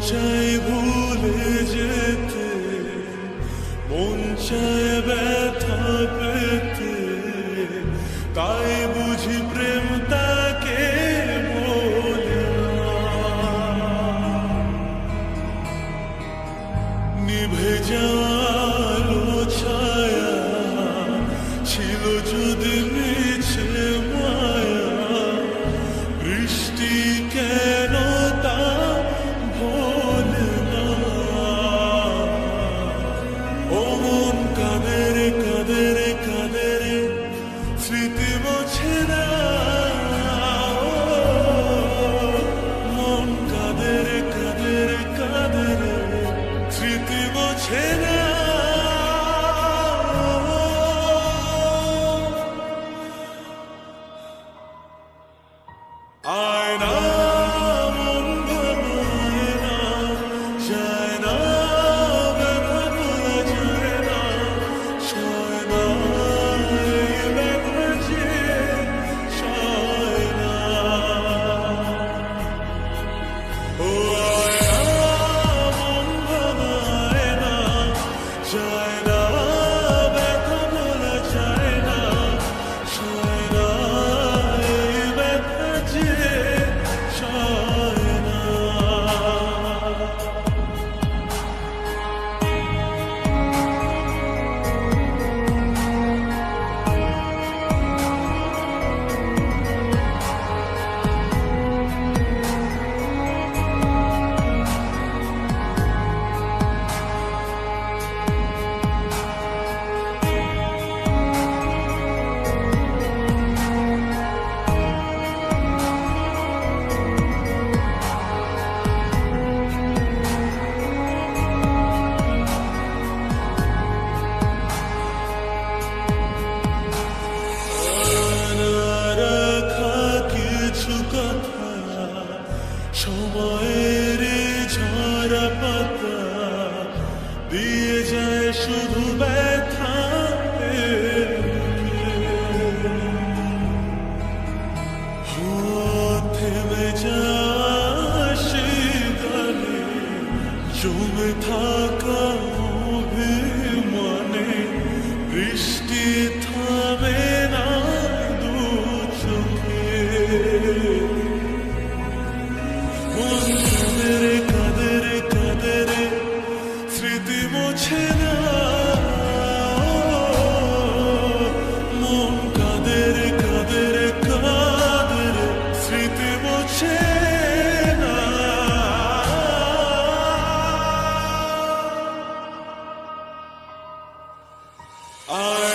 চাই ভুলে যেতে, মন চায় ব্যথা পেতে, তাই বুঝি প্রেম তাকে বলে না। নিভে যাওয়ালো ছায়া ছিল যদি মিছে মায়া, বৃষ্টি কেন তা ভোলে না। ও মন কাঁদে রে কাঁদে রে কাঁদে রে, স্মৃতি মোছে না। মন কাঁদে রে কাঁদে রে কাঁদে রে, স্মৃতি মোছে না। আয়না মন ভাঙায় না, যায় না ব্যথা ভোলা যায় না, সয় না এই ব্যথা যে সয় না। ও আয়না মন ভাঙায় না, যায় না ব্যথা ভোলা যায় না, সয় না এই ব্যথা যে সয় না। রাখা কিছু কথা, সময়ের ঝরা পাতা দিয়ে যায় শুধু ব্যথা। থেমে যায় শীতলে জমে থাকা অভিমানে, বৃষ্টি থামে না দু চোখে। মন কাঁদে রে কাঁদে রে কাঁদে রে, স্মৃতি মোছে না। মন কাঁদে রে কাঁদে রে কাঁদে রে, স্মৃতি মোছে না। I